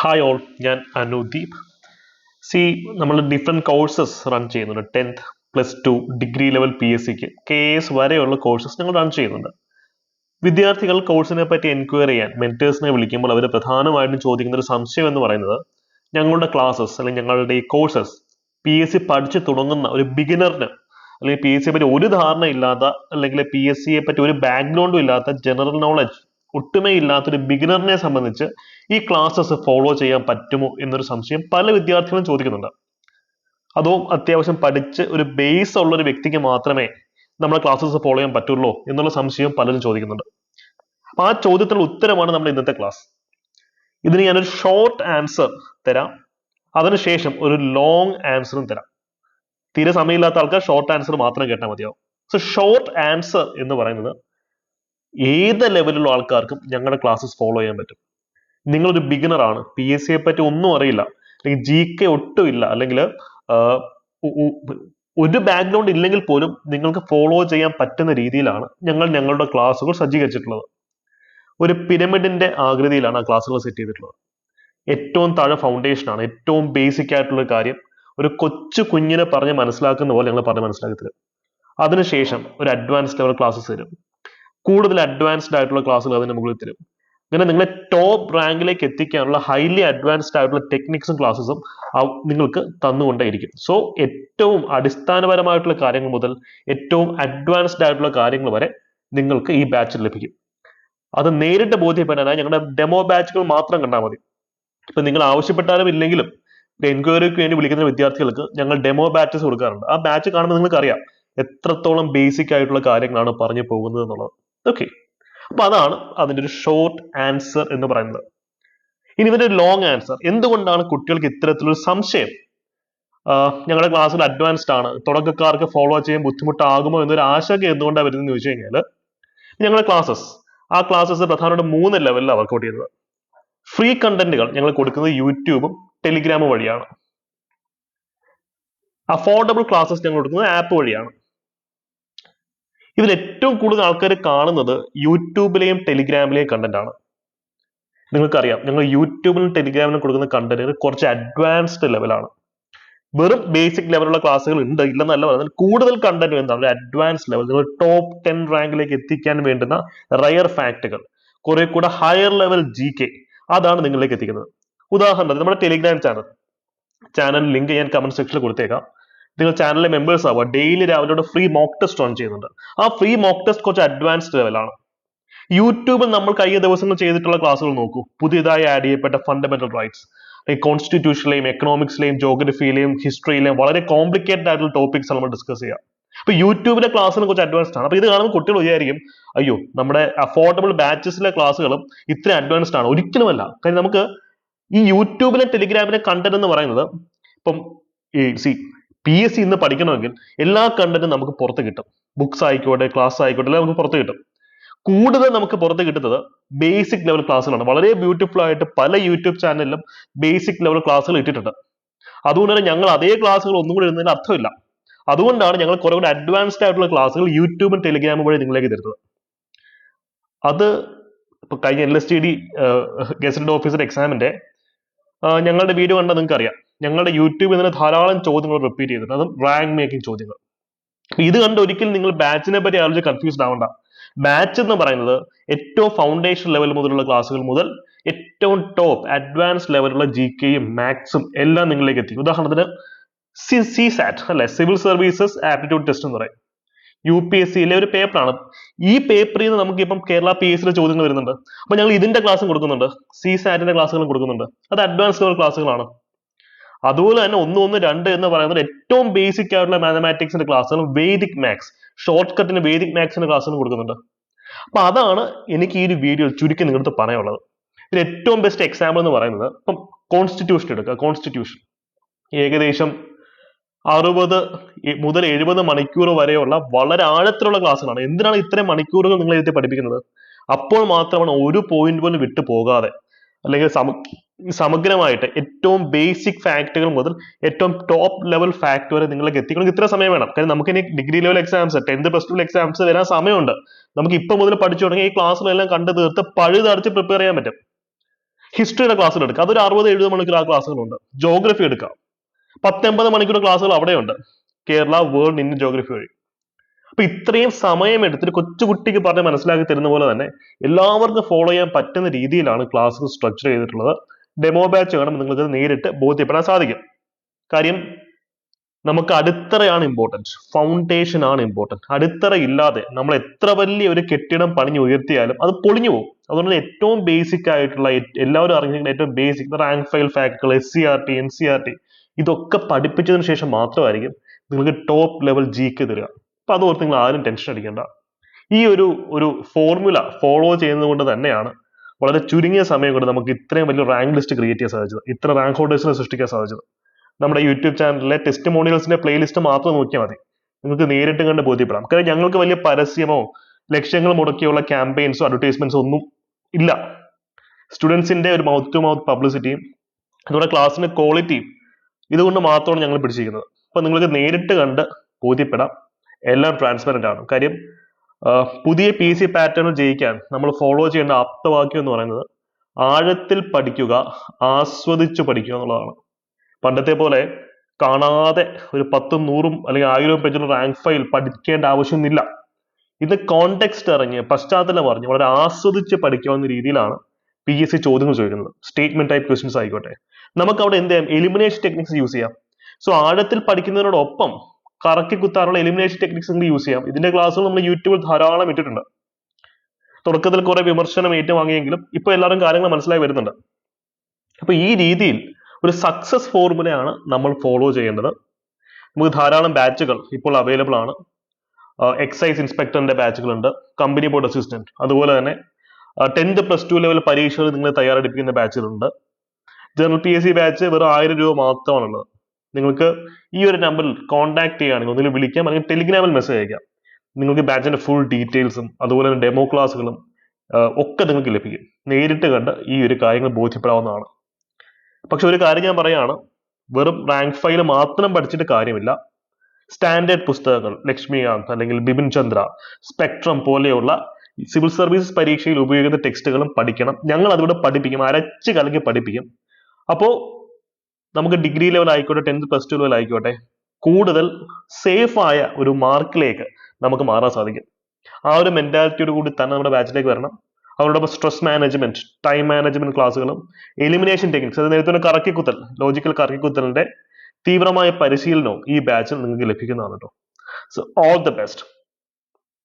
Hi all, ഞാൻ അനുദീപ്. നമ്മൾ different courses run ചെയ്യുന്നുണ്ട്. 10th +2 ഡിഗ്രി ലെവൽ PSCക്ക് KS വരെയുള്ള കോഴ്സസ് ഞങ്ങൾ റൺ ചെയ്യുന്നുണ്ട്. വിദ്യാർത്ഥികൾ കോഴ്സിനെ പറ്റി എൻക്വയറി ചെയ്യാൻ മെന്റേഴ്സിനെ വിളിക്കുമ്പോൾ അവർ പ്രധാനമായിട്ടും ചോദിക്കുന്ന ഒരു സംശയം എന്ന് പറയുന്നത് ഞങ്ങളുടെ ക്ലാസ്സസ് അല്ലെങ്കിൽ ഞങ്ങളുടെ ഈ കോഴ്സസ് PSC പഠിച്ചു തുടങ്ങുന്ന ഒരു ബിഗിനറിന് അല്ലെങ്കിൽ PSC പറ്റി ഒരു ധാരണ ഇല്ലാത്ത അല്ലെങ്കിൽ PSC പറ്റി ഒരു ബാക്ക്ഗ്രൗണ്ടും ഇല്ലാത്ത ജനറൽ നോളജ് ഒട്ടുമേ ഇല്ലാത്തൊരു ബിഗിനറിനെ സംബന്ധിച്ച് ഈ ക്ലാസ്സസ് ഫോളോ ചെയ്യാൻ പറ്റുമോ എന്നൊരു സംശയം പല വിദ്യാർത്ഥികളും ചോദിക്കുന്നുണ്ട്. അതോ അത്യാവശ്യം പഠിച്ച് ഒരു ബേസ് ഉള്ള ഒരു വ്യക്തിക്ക് മാത്രമേ നമ്മുടെ ക്ലാസ്സസ് ഫോളോ ചെയ്യാൻ പറ്റുള്ളൂ എന്നുള്ള സംശയം പലരും ചോദിക്കുന്നുണ്ട്. അപ്പൊ ആ ചോദ്യത്തിനുള്ള ഉത്തരമാണ് നമ്മുടെ ഇന്നത്തെ ക്ലാസ്. ഇതിന് ഞാനൊരു ഷോർട്ട് ആൻസർ തരാം, അതിനുശേഷം ഒരു ലോങ് ആൻസറും തരാം. തീരെ സമയമില്ലാത്ത ആൾക്കാർ ഷോർട്ട് ആൻസർ മാത്രം കേട്ടാൽ മതിയാവും. സോ ഷോർട്ട് ആൻസർ എന്ന് പറയുന്നത് ഏത് ലെവലിലുള്ള ആൾക്കാർക്കും ഞങ്ങളുടെ ക്ലാസ്സസ് ഫോളോ ചെയ്യാൻ പറ്റും. നിങ്ങളൊരു ബിഗിനർ ആണ്, PSC പറ്റി ഒന്നും അറിയില്ല, അല്ലെങ്കിൽ GK ഒട്ടും ഇല്ല, അല്ലെങ്കിൽ ഒരു ബാക്ക്ഗ്രൗണ്ട് ഇല്ലെങ്കിൽ പോലും നിങ്ങൾക്ക് ഫോളോ ചെയ്യാൻ പറ്റുന്ന രീതിയിലാണ് ഞങ്ങളുടെ ക്ലാസ്സുകൾ സജ്ജീകരിച്ചിട്ടുള്ളത്. ഒരു പിരമിഡിന്റെ ആകൃതിയിലാണ് ആ ക്ലാസ്സുകൾ സെറ്റ് ചെയ്തിട്ടുള്ളത്. ഏറ്റവും താഴെ ഫൗണ്ടേഷൻ ആണ്, ഏറ്റവും ബേസിക് ആയിട്ടുള്ള കാര്യം ഒരു കൊച്ചു കുഞ്ഞിനെ പറഞ്ഞ് മനസ്സിലാക്കുന്ന പോലെ ഞങ്ങൾ പറഞ്ഞ് മനസ്സിലാക്കി തരും. അതിനുശേഷം ഒരു അഡ്വാൻസ്ഡ് ലെവൽ ക്ലാസ്സസ് തരും, കൂടുതൽ അഡ്വാൻസ്ഡ് ആയിട്ടുള്ള ക്ലാസ്സുകൾ അതിന് മുകളിൽ തരും. അങ്ങനെ നിങ്ങളെ ടോപ്പ് റാങ്കിലേക്ക് എത്തിക്കാനുള്ള ഹൈലി അഡ്വാൻസ്ഡ് ആയിട്ടുള്ള ടെക്നിക്സും ക്ലാസ്സസും നിങ്ങൾക്ക് തന്നുകൊണ്ടേയിരിക്കും. സോ ഏറ്റവും അടിസ്ഥാനപരമായിട്ടുള്ള കാര്യങ്ങൾ മുതൽ ഏറ്റവും അഡ്വാൻസ്ഡ് ആയിട്ടുള്ള കാര്യങ്ങൾ വരെ നിങ്ങൾക്ക് ഈ ബാച്ചിൽ ലഭിക്കും. അത് നേരിട്ട് ബോധ്യപ്പെടാനായി ഞങ്ങളുടെ ഡെമോ ബാച്ചുകൾ മാത്രം കണ്ടാൽ മതി. ഇപ്പൊ നിങ്ങൾ ആവശ്യപ്പെട്ടാലും ഇല്ലെങ്കിലും എൻക്വയറിക്ക് വേണ്ടി വിളിക്കുന്ന വിദ്യാർത്ഥികൾക്ക് ഞങ്ങൾ ഡെമോ ബാച്ചസ് കൊടുക്കാറുണ്ട്. ആ ബാച്ച് കാണുമ്പോൾ നിങ്ങൾക്ക് അറിയാം എത്രത്തോളം ബേസിക് ആയിട്ടുള്ള കാര്യങ്ങളാണ് പറഞ്ഞു പോകുന്നത് എന്നുള്ളത്. ഓക്കെ, അപ്പൊ അതാണ് അതിന്റെ ഒരു ഷോർട്ട് ആൻസർ എന്ന് പറയുന്നത്. ഇനി ഇതിന്റെ ഒരു ലോങ് ആൻസർ. എന്തുകൊണ്ടാണ് കുട്ടികൾക്ക് ഇത്തരത്തിലൊരു സംശയം ഞങ്ങളുടെ ക്ലാസ്സിൽ അഡ്വാൻസ്ഡ് ആണ്, തുടക്കക്കാർക്ക് ഫോളോ ചെയ്യാൻ ബുദ്ധിമുട്ടാകുമോ എന്നൊരു ആശങ്ക എന്തുകൊണ്ടാണ് വരുന്നതെന്ന് ചോദിച്ചു കഴിഞ്ഞാൽ, ഞങ്ങളുടെ ക്ലാസ്സസ് പ്രധാനമായിട്ടും 3 ലെവലിലാണ് വർക്ക്ഔട്ട് ചെയ്യുന്നത്. ഫ്രീ കണ്ടന്റുകൾ ഞങ്ങൾ കൊടുക്കുന്നത് യൂട്യൂബും ടെലിഗ്രാമും വഴിയാണ്. അഫോർഡബിൾ ക്ലാസ്സസ് ഞങ്ങൾ കൊടുക്കുന്നത് ആപ്പ് വഴിയാണ്. ഇതിൽ ഏറ്റവും കൂടുതൽ ആൾക്കാർ കാണുന്നത് യൂട്യൂബിലെയും ടെലിഗ്രാമിലെയും കണ്ടന്റ് ആണ്. നിങ്ങൾക്കറിയാം, ഞങ്ങൾ യൂട്യൂബിലും ടെലിഗ്രാമിലും കൊടുക്കുന്ന കണ്ടന്റ് കുറച്ച് അഡ്വാൻസ്ഡ് ലെവലാണ്. വെറും ബേസിക് ലെവലുള്ള ക്ലാസ്സുകൾ ഉണ്ട്, ഇല്ലെന്നല്ല പറയുന്നത്. കൂടുതൽ കണ്ടന്റ് എന്താണ് അഡ്വാൻസ് ലെവൽ, നിങ്ങൾ ടോപ്പ് 10 റാങ്കിലേക്ക് എത്തിക്കാൻ വേണ്ടുന്ന റയർ ഫാക്ടുകൾ, കുറെ കൂടെ ഹയർ ലെവൽ GK, അതാണ് നിങ്ങളിലേക്ക് എത്തിക്കുന്നത്. ഉദാഹരണത്തിന് നമ്മുടെ ടെലിഗ്രാം ചാനൽ ലിങ്ക് ഞാൻ കമന്റ് സെക്ഷനിൽ കൊടുത്തേക്കാം. നിങ്ങൾ ചാനലിലെ മെമ്പേഴ്സ് ആവുക. ഡെയിലി രാവിലെ ഫ്രീ മോക്ക് ടെസ്റ്റ് ഓൺ ചെയ്യുന്നുണ്ട്. ആ ഫ്രീ മോക്ക് ടെസ്റ്റ് കുറച്ച് അഡ്വാൻസ്ഡ് ലെവലാണ്. യൂട്യൂബിൽ നമ്മൾ കഴിഞ്ഞ ദിവസങ്ങൾ ചെയ്തിട്ടുള്ള ക്ലാസ്സുകൾ നോക്കൂ. പുതിയതായി ആഡ് ചെയ്യപ്പെട്ട ഫണ്ടമെന്റൽ റൈറ്റ്സ്, കോൺസ്റ്റിറ്റ്യൂഷനിലെയും എക്കണോമിക്സിലെയും ജോഗ്രഫിയിലെയും ഹിസ്റ്ററിയിലെയും വളരെ കോംപ്ലിക്കേറ്റഡ് ആയിട്ടുള്ള ടോപ്പിക്സ് നമ്മൾ ഡിസ്കസ് ചെയ്യാം. അപ്പൊ യൂട്യൂബിലെ ക്ലാസ്സിന് കുറച്ച് അഡ്വാൻസ്ഡ് ആണ്. അപ്പൊ ഇത് കാണുമ്പോൾ കുട്ടികൾ വിചാരിക്കും, അയ്യോ നമ്മുടെ അഫോർഡബിൾ ബാച്ചസിലെ ക്ലാസ്സുകളും ഇത്ര അഡ്വാൻസ്ഡ് ആണ്. ഒരിക്കലുമല്ല. കാര്യം നമുക്ക് ഈ യൂട്യൂബിലെ ടെലിഗ്രാമിലെ കണ്ടന്റ് എന്ന് പറയുന്നത്, ഇപ്പം PSC ഇന്ന് പഠിക്കണമെങ്കിൽ എല്ലാ കണ്ടന്റും നമുക്ക് പുറത്ത് കിട്ടും. ബുക്സ് ആയിക്കോട്ടെ, ക്ലാസ് ആയിക്കോട്ടെ, എല്ലാം നമുക്ക് പുറത്ത് കിട്ടും. കൂടുതൽ നമുക്ക് പുറത്ത് കിട്ടുന്നത് ബേസിക് ലെവൽ ക്ലാസ്സുകളാണ്. വളരെ ബ്യൂട്ടിഫുൾ ആയിട്ട് പല യൂട്യൂബ് ചാനലിലും ബേസിക് ലെവൽ ക്ലാസ്സുകൾ ഇട്ടിട്ടുണ്ട്. അതുകൊണ്ട് തന്നെ ഞങ്ങൾ അതേ ക്ലാസ്സുകൾ ഒന്നും കൂടി ഇടുന്നതിന് അർത്ഥമില്ല. അതുകൊണ്ടാണ് ഞങ്ങൾ കുറെ കൂടി അഡ്വാൻസ്ഡ് ആയിട്ടുള്ള ക്ലാസ്സുകൾ യൂട്യൂബും ടെലിഗ്രാമും വഴി നിങ്ങളിലേക്ക് തരുന്നത്. അത് ഇപ്പൊ കഴിഞ്ഞ LSTD ഗസറ്റഡ് ഓഫീസർ എക്സാമിന്റെ ഞങ്ങളുടെ വീഡിയോ കണ്ടാൽ നിങ്ങൾക്ക് അറിയാം. ഞങ്ങളുടെ യൂട്യൂബിൽ നിന്ന് ധാരാളം ചോദ്യങ്ങൾ റിപ്പീറ്റ് ചെയ്തിട്ടുണ്ട്, അതും റാങ്ക് മേക്കിംഗ് ചോദ്യങ്ങൾ. ഇത് കണ്ട് ഒരിക്കലും നിങ്ങൾ ബാച്ചിനെ പറ്റി ആലോചിച്ച് കൺഫ്യൂസ്ഡ് ആവണ്ട. ബാച്ച് എന്ന് പറയുന്നത് ഏറ്റവും ഫൗണ്ടേഷൻ ലെവൽ മുതലുള്ള ക്ലാസ്സുകൾ മുതൽ ഏറ്റവും ടോപ്പ് അഡ്വാൻസ് ലെവലുള്ള GKയും മാത്സും എല്ലാം നിങ്ങളിലേക്ക് എത്തിക്കും. ഉദാഹരണത്തിന് CSAT അല്ലെ, സിവിൽ സർവീസസ് ആപ്റ്റിറ്റ്യൂഡ് ടെസ്റ്റ് എന്ന് പറയും. UPSCയിലെ ഒരു പേപ്പറാണ്. ഈ പേപ്പറിൽ നിന്ന് നമുക്ക് ഇപ്പം കേരള PSCയിലെ ചോദ്യങ്ങൾ വരുന്നുണ്ട്. അപ്പൊ ഞങ്ങൾ ഇതിന്റെ ക്ലാസ്സും കൊടുക്കുന്നുണ്ട്, CSATന്റെ ക്ലാസ്സുകളും കൊടുക്കുന്നുണ്ട്. അത് അഡ്വാൻസ് ലെവൽ ക്ലാസ്സുകളാണ്. അതുപോലെ തന്നെ 1, 1, 2 എന്ന് പറയുന്നത് ഏറ്റവും ബേസിക് ആയിട്ടുള്ള മാത്തമാറ്റിക്സിന്റെ ക്ലാസ്സുകളും വേദിക് മാത്സ്, ഷോർട്ട് കട്ടിന് വേദിക് മാത്സിന്റെ ക്ലാസ്സുകളും കൊടുക്കുന്നുണ്ട്. അപ്പൊ അതാണ് എനിക്ക് ഈ ഒരു വീഡിയോ ചുരുക്കി നിങ്ങളുടെ പറയാനുള്ളത്. ഇതിൽ ഏറ്റവും ബെസ്റ്റ് എക്സാമ്പിൾ എന്ന് പറയുന്നത് ഇപ്പം കോൺസ്റ്റിറ്റ്യൂഷൻ എടുക്കുക. കോൺസ്റ്റിറ്റ്യൂഷൻ ഏകദേശം 60 മുതൽ 70 മണിക്കൂർ വരെയുള്ള വളരെ ആഴത്തിലുള്ള ക്ലാസ്സുകളാണ്. എന്തിനാണ് ഇത്രയും മണിക്കൂറുകൾ നിങ്ങൾ എഴുതി പഠിപ്പിക്കുന്നത്? അപ്പോൾ മാത്രമാണ് ഒരു പോയിന്റ് പോലും വിട്ടു പോകാതെ അല്ലെങ്കിൽ സമഗ്രമായിട്ട് ഏറ്റവും ബേസിക് ഫാക്ടുകൾ മുതൽ ഏറ്റവും ടോപ്പ് ലെവൽ ഫാക്ട് വരെ നിങ്ങളിലേക്ക് എത്തിക്കണമെങ്കിൽ ഇത്ര സമയം വേണം. കാരണം നമുക്ക് ഇനി degree level exams, 10th +2 exams വരാൻ സമയമുണ്ട്. നമുക്ക് ഇപ്പൊ മുതൽ പഠിച്ചു തുടങ്ങി ഈ ക്ലാസ്സുകളെല്ലാം കണ്ടു തീർത്ത് പഴുതടച്ച് പ്രിപ്പയർ ചെയ്യാൻ പറ്റും. ഹിസ്റ്ററിയുടെ ക്ലാസ്സുകൾ എടുക്കാം, അതൊരു 60-70 മണിക്കൂർ ആ ക്ലാസ്സുകളുണ്ട്. ജോഗ്രഫി എടുക്കാം, 10-80 മണിക്കൂർ ക്ലാസ്സുകൾ അവിടെയുണ്ട്, കേരള, വേൾഡ്, ഇന്ത്യൻ ജോഗ്രഫി വഴി. അപ്പൊ ഇത്രയും സമയം എടുത്തിട്ട് കൊച്ചുകുട്ടിക്ക് പറഞ്ഞ് മനസ്സിലാക്കി തരുന്ന പോലെ തന്നെ എല്ലാവർക്കും ഫോളോ ചെയ്യാൻ പറ്റുന്ന രീതിയിലാണ് ക്ലാസ്സുകൾ സ്ട്രക്ചർ ചെയ്തിട്ടുള്ളത്. ഡെമോ ബാച്ച് വേണം, നിങ്ങൾക്ക് നേരിട്ട് ബോധ്യപ്പെടാൻ സാധിക്കും. കാര്യം നമുക്ക് അടിത്തറയാണ് ഇമ്പോർട്ടൻറ്റ്, ഫൗണ്ടേഷൻ ആണ് ഇമ്പോർട്ടൻറ്റ്. അടിത്തറ ഇല്ലാതെ നമ്മൾ എത്ര വലിയ ഒരു കെട്ടിടം പണിഞ്ഞ് ഉയർത്തിയാലും അത് പൊളിഞ്ഞു പോകും. അതുകൊണ്ട് ഏറ്റവും ബേസിക് ആയിട്ടുള്ള എല്ലാവരും അറിഞ്ഞിരിക്കുന്ന ഏറ്റവും ബേസിക് റാങ്ക് ഫയൽ ഫാക്ടറുകൾ, SCRT, NCRT ഇതൊക്കെ പഠിപ്പിച്ചതിന് ശേഷം മാത്രമായിരിക്കും നിങ്ങൾക്ക് ടോപ്പ് ലെവൽ GK തരിക. അപ്പൊ അതോർത്ത് നിങ്ങൾ ആരും ടെൻഷൻ അടിക്കേണ്ട. ഈ ഒരു ഫോർമുല ഫോളോ ചെയ്യുന്നത് കൊണ്ട് തന്നെയാണ് വളരെ ചുരുങ്ങിയ സമയം കൊണ്ട് നമുക്ക് ഇത്രയും വലിയ റാങ്ക് ലിസ്റ്റ് ക്രിയേറ്റ് ചെയ്യാൻ സാധിച്ചത്, ഇത്ര റാങ്ക് ഹോൾഡേഴ്സിനെ സൃഷ്ടിക്കാൻ സാധിച്ചത്. നമ്മുടെ യൂട്യൂബ് ചാനലിലെ ടെസ്റ്റിമോണിയൽസിന്റെ പ്ലേലിസ്റ്റ് മാത്രം നോക്കിയാൽ മതി, നിങ്ങൾക്ക് നേരിട്ട് കണ്ട് ബോധ്യപ്പെടാം. കാരണം ഞങ്ങൾക്ക് വലിയ പരസ്യമോ ലക്ഷ്യങ്ങൾ മുടക്കിയുള്ള ക്യാമ്പയിൻസോ അഡ്വർടൈസ്മെന്റ്സോ ഒന്നും ഇല്ല. സ്റ്റുഡൻസിന്റെ ഒരു മൗത്ത് ടു മൗത്ത് പബ്ലിസിറ്റിയും അതുപോലെ ക്ലാസ്സിന്റെ ക്വാളിറ്റിയും ഇതുകൊണ്ട് മാത്രമാണ് ഞങ്ങൾ പിടിച്ചിരിക്കുന്നത്. അപ്പൊ നിങ്ങൾക്ക് നേരിട്ട് കണ്ട് ബോധ്യപ്പെടാം, എല്ലാം ട്രാൻസ്പെറന്റ് ആണ്. കാര്യം പുതിയ PC പാറ്റേൺ ജയിക്കാൻ നമ്മൾ ഫോളോ ചെയ്യേണ്ട ആപ്തവാക്യം എന്ന് പറയുന്നത് ആഴത്തിൽ പഠിക്കുക, ആസ്വദിച്ചു പഠിക്കുക എന്നുള്ളതാണ്. പണ്ടത്തെ പോലെ കാണാതെ ഒരു 10, 100 അല്ലെങ്കിൽ 1000 പേജുള്ള റാങ്ക് ഫയൽ പഠിക്കേണ്ട ആവശ്യമൊന്നുമില്ല. ഇത് കോണ്ടെക്സ്റ്റ് അറിഞ്ഞ് പശ്ചാത്തലം അറിഞ്ഞ് വളരെ ആസ്വദിച്ച് പഠിക്കാവുന്ന രീതിയിലാണ് PSC ചോദ്യങ്ങൾ ചോദിക്കുന്നത്. സ്റ്റേറ്റ്മെന്റ് ടൈപ്പ് ക്വസ്റ്റ്യൻസ് ആയിക്കോട്ടെ, നമുക്ക് അവിടെ എന്ത് ചെയ്യാം, എലിമിനേഷൻ ടെക്നിക്സ് യൂസ് ചെയ്യാം. സോ ആഴത്തിൽ പഠിക്കുന്നതിനോടൊപ്പം കറക്കി കുത്താനുള്ള എലിമിനേഷൻ ടെക്നിക്സ് നിങ്ങൾ യൂസ് ചെയ്യാം. ഇതിന്റെ ക്ലാസ്സുകൾ നമ്മൾ യൂട്യൂബിൽ ധാരാളം ഇട്ടിട്ടുണ്ട്. തുടക്കത്തിൽ കുറെ വിമർശനം ഏറ്റുവാങ്ങിയെങ്കിലും ഇപ്പൊ എല്ലാവരും കാര്യങ്ങൾ മനസ്സിലായി വരുന്നുണ്ട്. അപ്പൊ ഈ രീതിയിൽ ഒരു സക്സസ് ഫോർമുലയാണ് നമ്മൾ ഫോളോ ചെയ്യേണ്ടത്. നമുക്ക് ധാരാളം ബാച്ചുകൾ ഇപ്പോൾ അവൈലബിൾ ആണ്. എക്സൈസ് ഇൻസ്പെക്ടറിന്റെ ബാച്ചുകളുണ്ട്, കമ്പനി ബോർഡ് അസിസ്റ്റന്റ്, അതുപോലെ തന്നെ 10th +2 ലെവൽ പരീക്ഷകൾ നിങ്ങൾ തയ്യാറെടുപ്പിക്കുന്ന ബാച്ചുകളുണ്ട്. ജനറൽ PSC ബാച്ച് വെറും 1000 രൂപ മാത്രമാണുള്ളത്. നിങ്ങൾക്ക് ഈ ഒരു നമ്പറിൽ കോൺടാക്ട് ചെയ്യുകയാണെങ്കിൽ ഒന്നുകിൽ വിളിക്കാം അല്ലെങ്കിൽ ടെലിഗ്രാമിൽ മെസ്സേജ് അയക്കാം. നിങ്ങൾക്ക് ബാച്ചിന്റെ ഫുൾ ഡീറ്റെയിൽസും അതുപോലെ തന്നെ ഡെമോ ക്ലാസ്സുകളും ഒക്കെ നിങ്ങൾക്ക് ലഭിക്കും. നേരിട്ട് കണ്ട് ഈ ഒരു കാര്യങ്ങൾ ബോധ്യപ്പെടാവുന്നതാണ്. പക്ഷെ ഒരു കാര്യം ഞാൻ പറയാണ്, വെറും റാങ്ക് ഫയൽ മാത്രം പഠിച്ചിട്ട് കാര്യമില്ല. സ്റ്റാൻഡേർഡ് പുസ്തകങ്ങൾ, ലക്ഷ്മികാന്ത് അല്ലെങ്കിൽ ബിപിൻ ചന്ദ്ര, സ്പെക്ട്രം പോലെയുള്ള സിവിൽ സർവീസസ് പരീക്ഷയിൽ ഉപയോഗിക്കുന്ന ടെക്സ്റ്റുകളും പഠിക്കണം. ഞങ്ങൾ അതിലൂടെ പഠിപ്പിക്കും, അരച്ച് കലക്കി പഠിപ്പിക്കും. അപ്പോൾ നമുക്ക് ഡിഗ്രി ലെവൽ ആയിക്കോട്ടെ, 10th +2 ലെവൽ ആയിക്കോട്ടെ, കൂടുതൽ സേഫ് ആയ ഒരു മാർക്കിലേക്ക് നമുക്ക് മാറാൻ സാധിക്കും. ആ ഒരു മെന്റാലിറ്റിയോട് കൂടി തന്നെ നമ്മുടെ ബാച്ചിലേക്ക് വരണം. അവരോടൊപ്പം സ്ട്രെസ് മാനേജ്മെന്റ്, ടൈം മാനേജ്മെന്റ് ക്ലാസ്സുകളും എലിമിനേഷൻ ടെക്നിക്സ്, അത് നേരത്തെ കറക്കിക്കുത്തൽ, ലോജിക്കൽ കറക്കിക്കുത്തലിന്റെ തീവ്രമായ പരിശീലനവും ഈ ബാച്ചിൽ നിങ്ങൾക്ക് ലഭിക്കുന്നതാണ് കേട്ടോ. So all the best.